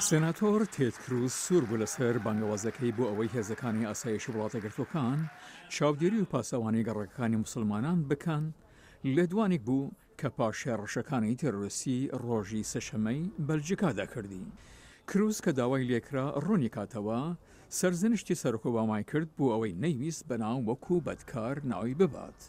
سێناتۆر تێد کروز سوور بوو لەسەر بانگەوازەکەی بۆ ئەوەی هێزەکانی ئاسایشی وڵاتە گرتوەکان چاودێری و پاسەوانی گەڕەکەکانی موسڵمانان بکەن لێدوانێک بوو کە پاش هێڕەشەکانی تێرۆریستی ڕۆژی سەشەمەی بەلجیکادا کردی. کروز کە داوای لێکرا ڕوونی کاتەوە سەرزنشتی سەرۆکۆبامای کرد بۆ ئەوەی نەیویست بەناو وەکو بەدکار ناوی ببات.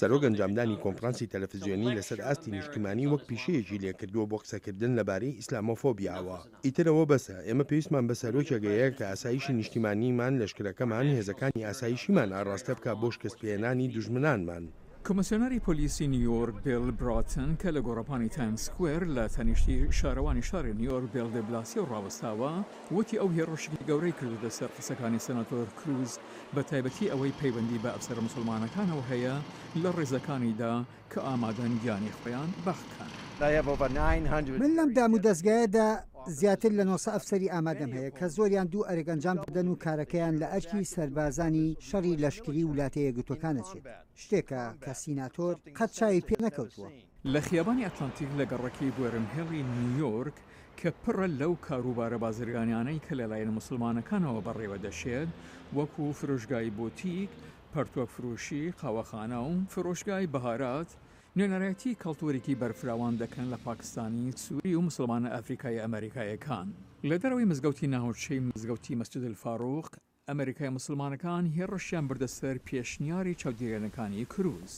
سەرۆک ئەنجامدانی کۆنفرانسی تەلەڤیزیۆنی لەسەر ئاستی نیشتیمانی وەک پیشەیەکی لێکردووە بۆ قسەکردن لەبارەی ئیسلامۆفۆبیاوە. ئیترەوە بەسە ئێمە پێویستمان بە سەرۆکێکەیە کە ئاسایشی نیشتیمانیمان لەشکرەکەمان هێزەکانی ئاسایشیمان ئاڕاستە بکە بۆ شکستپێنانی دوژمنانمان. کۆمسیۆنەری پۆلیسی نیویۆرک بیل براتن کە لە گۆڕەپانی تایم سکوێر لە تەنیشتی شارەوانی شاری نیویۆرک بیل دە بلاسیۆ ڕاوەستاوە وتی ئەو هێڕەشێکی گەورەی کردوتە سەر قسەکانی سەناتۆر کروز بە تایبەتی ئەوەی پەیوەندی بە ئەفسەرە موسڵمانەکانەوە هەیە لە ڕێزەکانیدا کە ئامادەن گیانی خۆیان بەختکەن. من لەم دام و دەستگایەدا زیاتر لە 900 ئەفسەری ئامادەم هەیە کە زۆریان دوو ئەرگەنجام بدەن و کارەکەیان لە ئەرکی سەربازانی شەڕی لەشکری وڵاتە یەکگرتووەکانە چێت، شتێکە کە سیناتۆر قەت چاوی پێ نەکەوتووە. لە خیابانی ئەتلانتیک لە گەڕەکی بوەرنهێڵی نیویۆرک کە پڕە لەو کاروبارە بازرگانیانەی کە لەلایەن موسڵمانەکانەوە بەڕێوە دەشێت وەکو فرۆشگای بۆتیک، پەرتۆک فروشی، قاوەخانە و فرۆشگای بەهارات نوێنەرەتی کەڵتوەرێکی بەرفراوان دەکەن لە پاکستانی، سووری و مسلمانە ئەفریقای ئەمریکایەکان. لە دەرەوەی مزگەوتی ناوچەی مزگەوتی مەسجد الفاروق ئەمریکای مسلمانەکان هێڕەشیان بردەسەر پێشنیاری چاودێریەکانی کروز.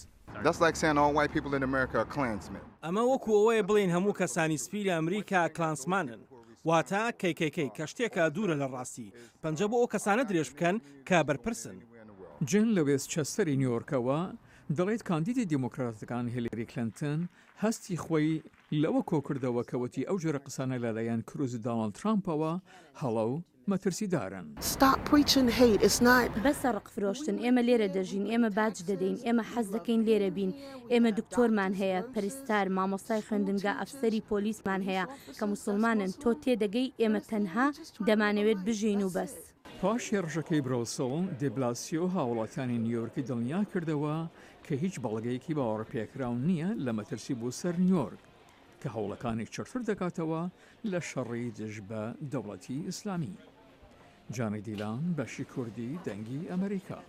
ئەمە وەکو ئەوەیە بڵێن هەموو کەسانی سپی لە ئەمریکا کلانسمانن، واتە KKK کە شتێکە دوورە لە ڕاستی، پەنجە بۆ ئەو کەسانە درێژ بکەن کە بەرپرسن. جن لە وێستچەستەری نیویۆرکەوە دەڵێت کاندیدی دیموکراتەکان هیلاری کلینتن هەستی خۆی لەوە کۆکردەوە کەوتی ئەو جۆرە قسانە لەلایەن کروز و دۆناڵد ترامپەوە هەڵە و مەترسیدارن. بەسە ڕق فرۆشتن، ئێمە لێرە دەژین، ئێمە باج دەدەین، ئێمە حەز دەکەین لێرە بین، ئێمە دکتۆرمان هەیە، پەرستار، مامۆستای خوێندنگا، ئەفسەری پۆلیسمان هەیە کە موسڵمانن، تۆ تێدەگەی ئێمە تەنها دەمانەوێت بژین و بەس. پاش هێڕشەکەی برۆسڵ دێبلاسیۆ هاوڵاتیانی نیویۆرکی دڵنیا کردەوە کە هیچ بەڵگەیەکی باوەڕ پێکراو نییە لە مەترسی بۆ سەر نیویۆرک کە هەوڵەکانی چرتر دەکاتەوە لە شەڕی دژ بە دەوڵەتی ئیسلامی. جانی دیلان بەشی کوردی دەنگی ئەمریکا.